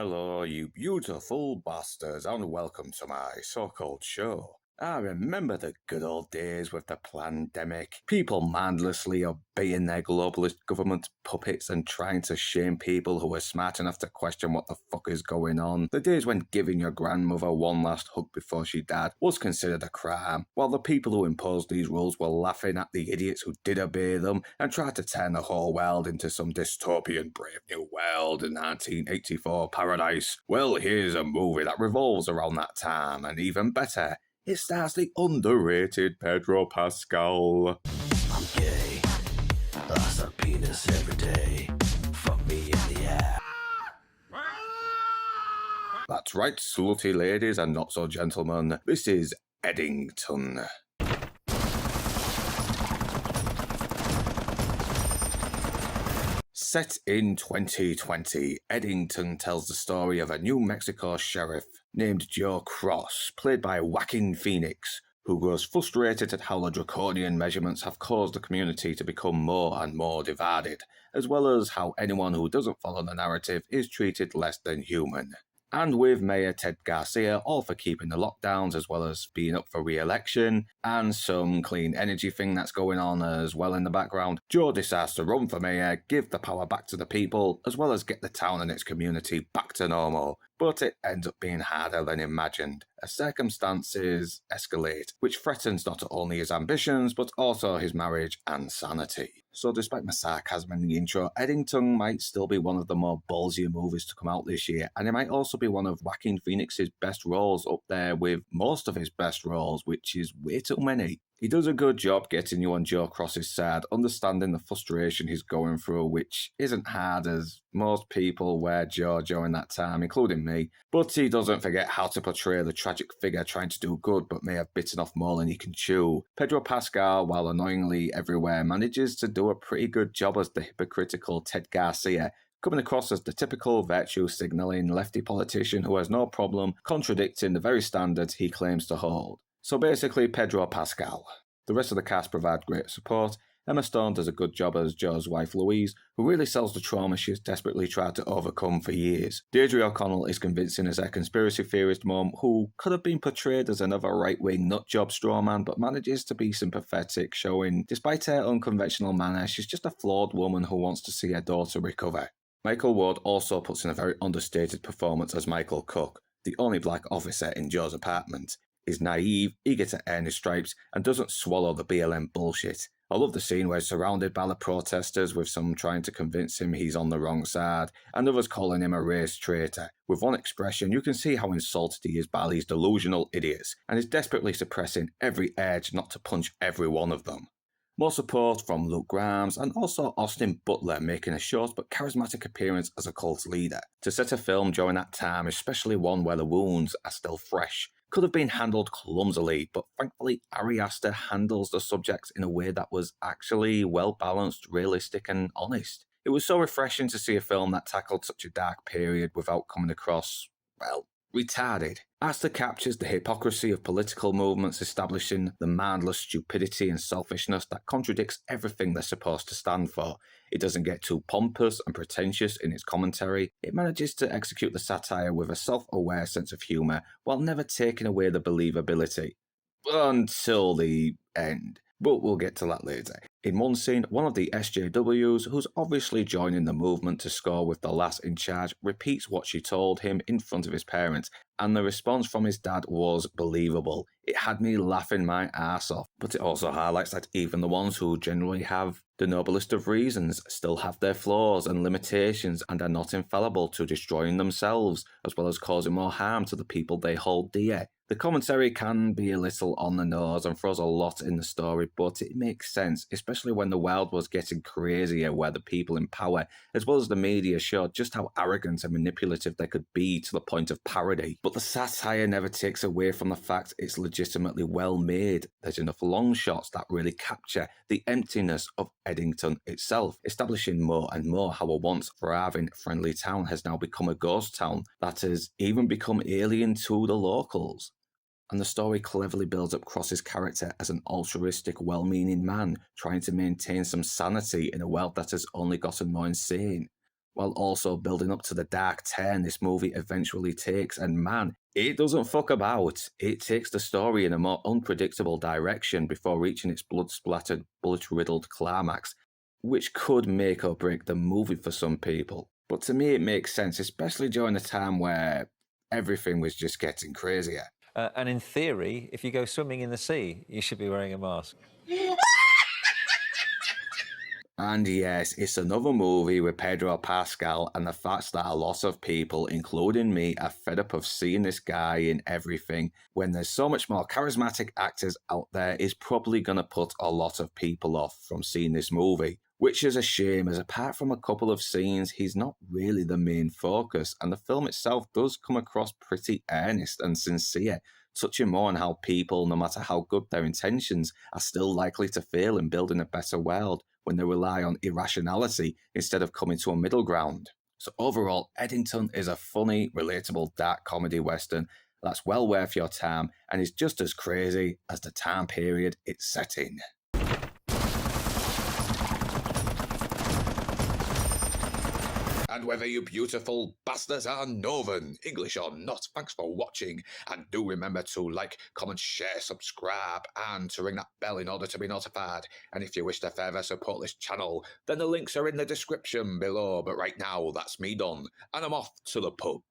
Hello, you beautiful bastards, and welcome to my so-called show. I remember the good old days with the pandemic, people mindlessly obeying their globalist government puppets and trying to shame people who were smart enough to question what the fuck is going on. The days when giving your grandmother one last hug before she died was considered a crime, while the people who imposed these rules were laughing at the idiots who did obey them and tried to turn the whole world into some dystopian Brave New World in 1984 paradise. Well, here's a movie that revolves around that time, and even better, it stars the underrated Pedro Pascal. I'm gay. I suck penis every day. Fuck me in the ass. That's right, slutty ladies and not so gentlemen. This is Eddington. Set in 2020, Eddington tells the story of a New Mexico sheriff named Joe Cross, played by Joaquin Phoenix, who grows frustrated at how the draconian measurements have caused the community to become more and more divided, as well as how anyone who doesn't follow the narrative is treated less than human. And with Mayor Ted Garcia all for keeping the lockdowns as well as being up for re-election, and some clean energy thing that's going on as well in the background, Joe decides to run for mayor, give the power back to the people, as well as get the town and its community back to normal. But it ends up being harder than imagined, as circumstances escalate, which threatens not only his ambitions, but also his marriage and sanity. So despite my sarcasm in the intro, Eddington might still be one of the more ballsier movies to come out this year, and it might also be one of Joaquin Phoenix's best roles, up there with most of his best roles, which is way too many. He does a good job getting you on Joe Cross's side, understanding the frustration he's going through, which isn't hard as most people were Joe during that time, including me. But he doesn't forget how to portray the tragic figure trying to do good but may have bitten off more than he can chew. Pedro Pascal, while annoyingly everywhere, manages to do a pretty good job as the hypocritical Ted Garcia, coming across as the typical virtue-signalling lefty politician who has no problem contradicting the very standards he claims to hold. So basically, Pedro Pascal. The rest of the cast provide great support. Emma Stone does a good job as Joe's wife Louise, who really sells the trauma she has desperately tried to overcome for years. Deirdre O'Connell is convincing as a conspiracy theorist mum, who could have been portrayed as another right-wing nutjob strawman, but manages to be sympathetic, showing, despite her unconventional manner, she's just a flawed woman who wants to see her daughter recover. Michael Ward also puts in a very understated performance as Michael Cook, the only black officer in Joe's apartment. Is naive, eager to earn his stripes, and doesn't swallow the BLM bullshit. I love the scene where he's surrounded by the protesters, with some trying to convince him he's on the wrong side, and others calling him a race traitor. With one expression, you can see how insulted he is by these delusional idiots, and is desperately suppressing every urge not to punch every one of them. More support from Luke Grimes, and also Austin Butler making a short but charismatic appearance as a cult leader. To set a film during that time, especially one where the wounds are still fresh, could have been handled clumsily, but thankfully Ari Aster handles the subjects in a way that was actually well-balanced, realistic and honest. It was so refreshing to see a film that tackled such a dark period without coming across, well, retarded. Aster captures the hypocrisy of political movements, establishing the mindless stupidity and selfishness that contradicts everything they're supposed to stand for. It doesn't get too pompous and pretentious in its commentary. It manages to execute the satire with a self-aware sense of humour, while never taking away the believability. Until the end. But we'll get to that later. In one scene, one of the SJWs, who's obviously joining the movement to score with the last in charge, repeats what she told him in front of his parents, and the response from his dad was believable. It had me laughing my ass off, but it also highlights that even the ones who generally have the noblest of reasons still have their flaws and limitations and are not infallible to destroying themselves, as well as causing more harm to the people they hold dear. The commentary can be a little on the nose and throws a lot in the story, but it makes sense, especially when the world was getting crazier, where the people in power, as well as the media, showed just how arrogant and manipulative they could be to the point of parody. But the satire never takes away from the fact it's legitimately well made. There's enough long shots that really capture the emptiness of Eddington itself, establishing more and more how a once thriving, friendly town has now become a ghost town that has even become alien to the locals. And the story cleverly builds up Cross's character as an altruistic, well-meaning man trying to maintain some sanity in a world that has only gotten more insane. while also building up to the dark turn this movie eventually takes. And man, it doesn't fuck about. It takes the story in a more unpredictable direction before reaching its blood-splattered, bullet-riddled climax, which could make or break the movie for some people. But to me, it makes sense, especially during a time where everything was just getting crazier. And in theory, if you go swimming in the sea, you should be wearing a mask. And yes, it's another movie with Pedro Pascal, and the fact that a lot of people, including me, are fed up of seeing this guy in everything when there's so much more charismatic actors out there is probably going to put a lot of people off from seeing this movie. Which is a shame, as apart from a couple of scenes, he's not really the main focus, and the film itself does come across pretty earnest and sincere, touching more on how people, no matter how good their intentions, are still likely to fail in building a better world when they rely on irrationality instead of coming to a middle ground. So overall, Eddington is a funny, relatable dark comedy western that's well worth your time and is just as crazy as the time period it's set in. And whether you beautiful bastards are Northern, English or not, thanks for watching. And do remember to like, comment, share, subscribe, and to ring that bell in order to be notified. And if you wish to further support this channel, then the links are in the description below. But right now, that's me done, and I'm off to the pub.